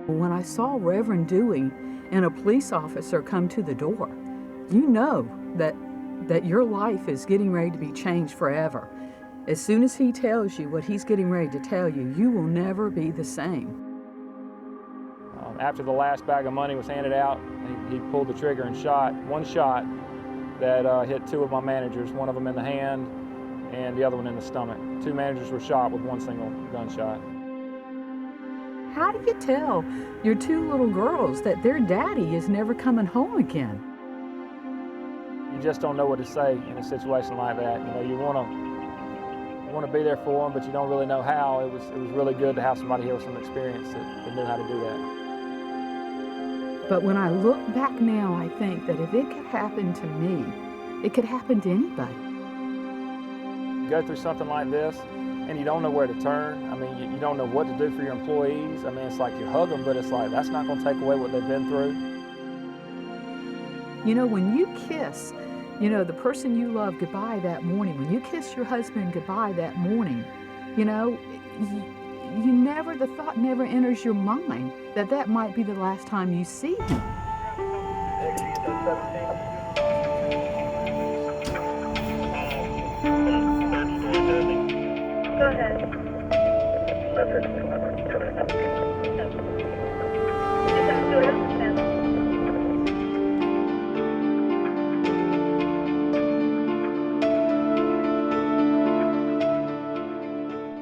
When I saw Reverend Dewey and a police officer come to the door, you know that your life is getting ready to be changed forever. As soon as he tells you what he's getting ready to tell you, you will never be the same. After the last bag of money was handed out, he pulled the trigger and shot one shot that hit two of my managers, one of them in the hand and the other one in the stomach. Two managers were shot with one single gunshot. How do you tell your two little girls that their daddy is never coming home again? You just don't know what to say in a situation like that. You know, you want to be there for them, but you don't really know how. It was really good to have somebody here with some experience that knew how to do that. But when I look back now, I think that if it could happen to me, it could happen to anybody. You go through something like this, and you don't know where to turn. I mean, you don't know what to do for your employees. I mean, it's like you hug them, but it's like that's not going to take away what they've been through. You know, when you kiss, you know, the person you love goodbye that morning, when you kiss your husband goodbye that morning, you know, the thought never enters your mind that that might be the last time you see him. Go ahead.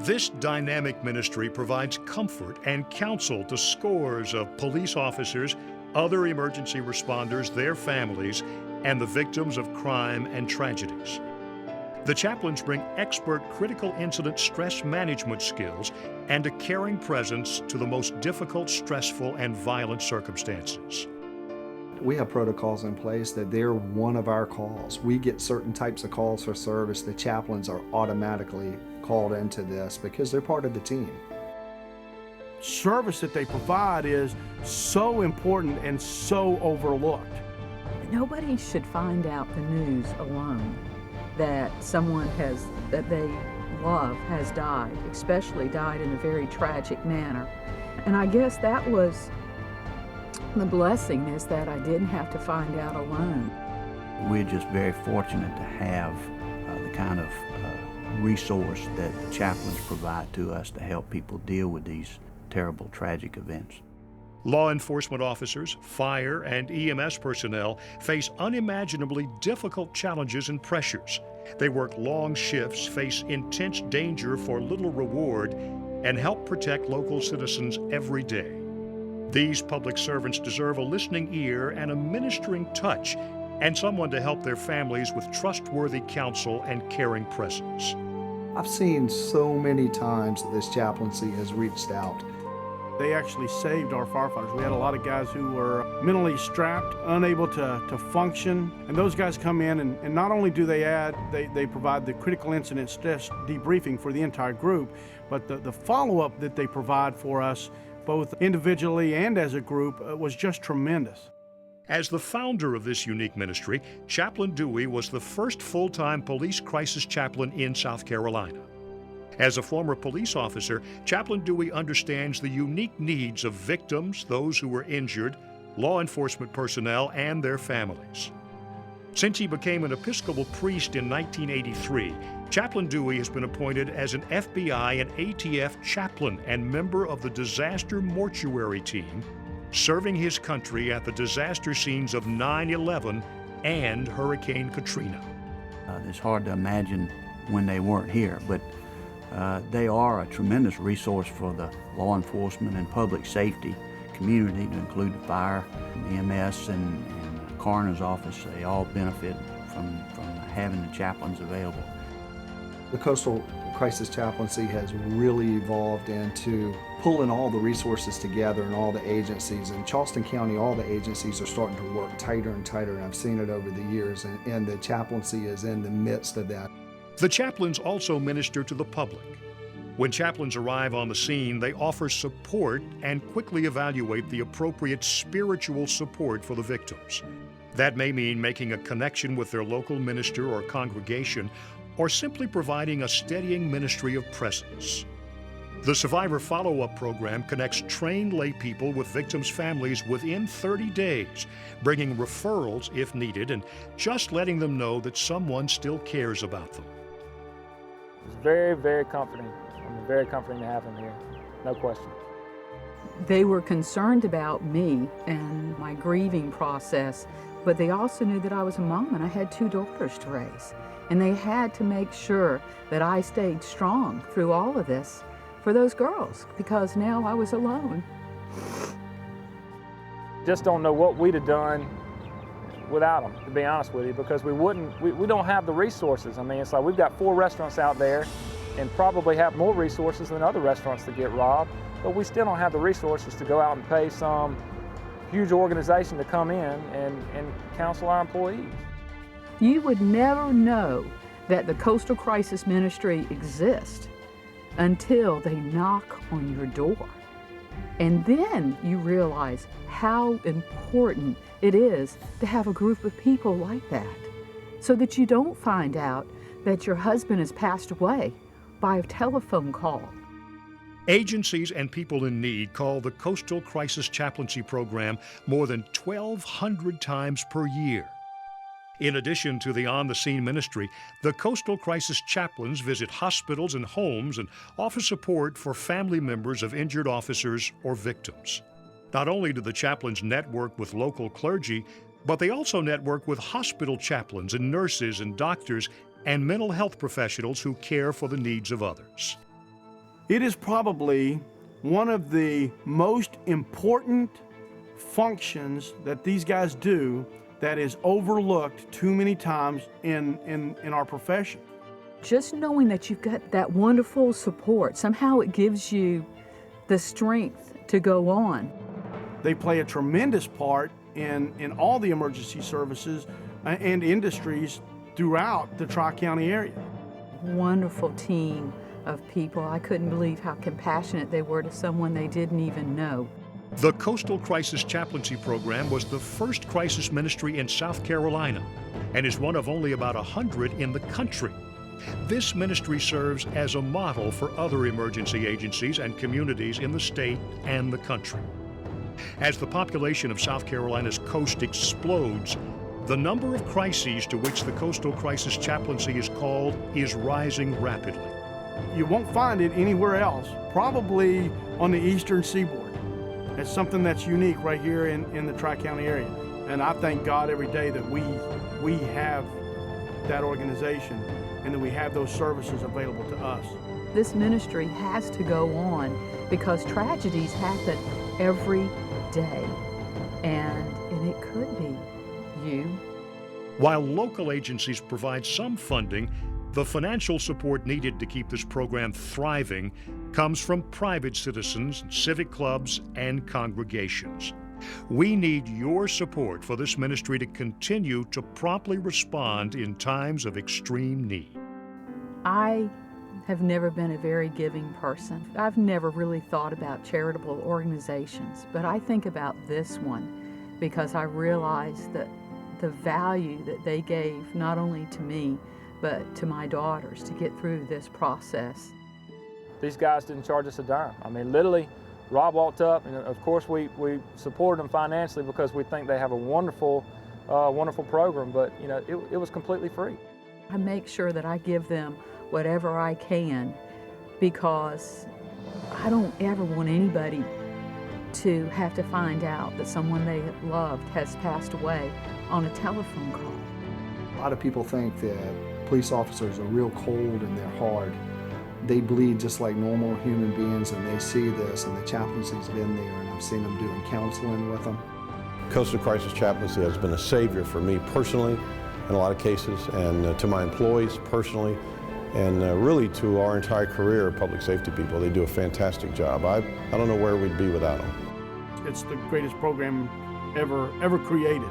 This dynamic ministry provides comfort and counsel to scores of police officers, other emergency responders, their families, and the victims of crime and tragedies. The chaplains bring expert critical incident stress management skills and a caring presence to the most difficult, stressful, and violent circumstances. We have protocols in place that they're one of our calls. We get certain types of calls for service. The chaplains are automatically called into this because they're part of the team. Service that they provide is so important and so overlooked. Nobody should find out the news alone that someone that they love has died, especially died in a very tragic manner. And I guess that was the blessing, is that I didn't have to find out alone. We're just very fortunate to have the kind of resource that the chaplains provide to us to help people deal with these terrible, tragic events. Law enforcement officers, fire, and EMS personnel face unimaginably difficult challenges and pressures. They work long shifts, face intense danger for little reward, and help protect local citizens every day. These public servants deserve a listening ear and a ministering touch, and someone to help their families with trustworthy counsel and caring presence. I've seen so many times that this chaplaincy has reached out. They actually saved our firefighters. We had a lot of guys who were mentally strapped, unable to function, and those guys come in and not only do they provide the critical incident stress debriefing for the entire group, but the follow-up that they provide for us, both individually and as a group, was just tremendous. As the founder of this unique ministry, Chaplain Dewey was the first full-time police crisis chaplain in South Carolina. As a former police officer, Chaplain Dewey understands the unique needs of victims, those who were injured, law enforcement personnel, and their families. Since he became an Episcopal priest in 1983, Chaplain Dewey has been appointed as an FBI and ATF chaplain and member of the disaster mortuary team, serving his country at the disaster scenes of 9/11 and Hurricane Katrina. It's hard to imagine when they weren't here, but they are a tremendous resource for the law enforcement and public safety community, to include the fire, EMS, and the coroner's office. They all benefit from having the chaplains available. The Coastal Crisis Chaplaincy has really evolved into pulling all the resources together and all the agencies. In Charleston County, all the agencies are starting to work tighter and tighter, and I've seen it over the years, and the chaplaincy is in the midst of that. The chaplains also minister to the public. When chaplains arrive on the scene, they offer support and quickly evaluate the appropriate spiritual support for the victims. That may mean making a connection with their local minister or congregation, or simply providing a steadying ministry of presence. The Survivor Follow-Up Program connects trained lay people with victims' families within 30 days, bringing referrals if needed and just letting them know that someone still cares about them. It's very, very comforting. Very comforting to have him here, no question. They were concerned about me and my grieving process, but they also knew that I was a mom and I had 2 daughters to raise. And they had to make sure that I stayed strong through all of this for those girls, because now I was alone. Just don't know what we'd have done without them, to be honest with you, because we don't have the resources. I mean, it's like we've got 4 restaurants out there and probably have more resources than other restaurants to get robbed, but we still don't have the resources to go out and pay some huge organization to come in and counsel our employees. You would never know that the Coastal Crisis Ministry exists until they knock on your door. And then you realize how important it is to have a group of people like that, so that you don't find out that your husband has passed away by a telephone call. Agencies and people in need call the Coastal Crisis Chaplaincy Program more than 1,200 times per year. In addition to the on-the-scene ministry, the Coastal Crisis Chaplains visit hospitals and homes and offer support for family members of injured officers or victims. Not only do the chaplains network with local clergy, but they also network with hospital chaplains and nurses and doctors and mental health professionals who care for the needs of others. It is probably one of the most important functions that these guys do that is overlooked too many times in our profession. Just knowing that you've got that wonderful support, somehow it gives you the strength to go on. They play a tremendous part in all the emergency services and industries throughout the Tri-County area. Wonderful team of people. I couldn't believe how compassionate they were to someone they didn't even know. The Coastal Crisis Chaplaincy Program was the first crisis ministry in South Carolina and is one of only about 100 in the country. This ministry serves as a model for other emergency agencies and communities in the state and the country. As the population of South Carolina's coast explodes, the number of crises to which the Coastal Crisis Chaplaincy is called is rising rapidly. You won't find it anywhere else, probably on the eastern seaboard. It's something that's unique right here in the Tri-County area. And I thank God every day that we have that organization and that we have those services available to us. This ministry has to go on because tragedies happen every day. And it could be you. While local agencies provide some funding, the financial support needed to keep this program thriving comes from private citizens, civic clubs, and congregations. We need your support for this ministry to continue to promptly respond in times of extreme need. I have never been a very giving person. I've never really thought about charitable organizations, but I think about this one because I realize that the value that they gave not only to me, but to my daughters to get through this process. These guys didn't charge us a dime. I mean, literally, Rob walked up, and of course we supported them financially because we think they have a wonderful, wonderful program, but you know, it was completely free. I make sure that I give them whatever I can because I don't ever want anybody to have to find out that someone they loved has passed away on a telephone call. A lot of people think that police officers are real cold and they're hard. They bleed just like normal human beings, and they see this, and the chaplaincy's been there, and I've seen them doing counseling with them. Coastal Crisis Chaplaincy has been a savior for me personally in a lot of cases, and to my employees personally, and really to our entire career of public safety people. They do a fantastic job. I don't know where we'd be without them. It's the greatest program ever created.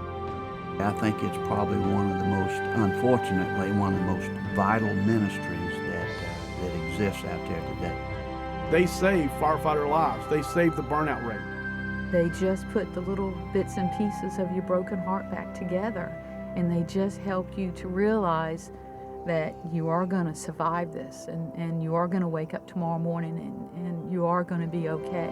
I think it's probably unfortunately, one of the most vital ministries that exists out there today. They save firefighter lives. They save the burnout rate. They just put the little bits and pieces of your broken heart back together, and they just help you to realize that you are going to survive this, and you are going to wake up tomorrow morning, and you are going to be okay.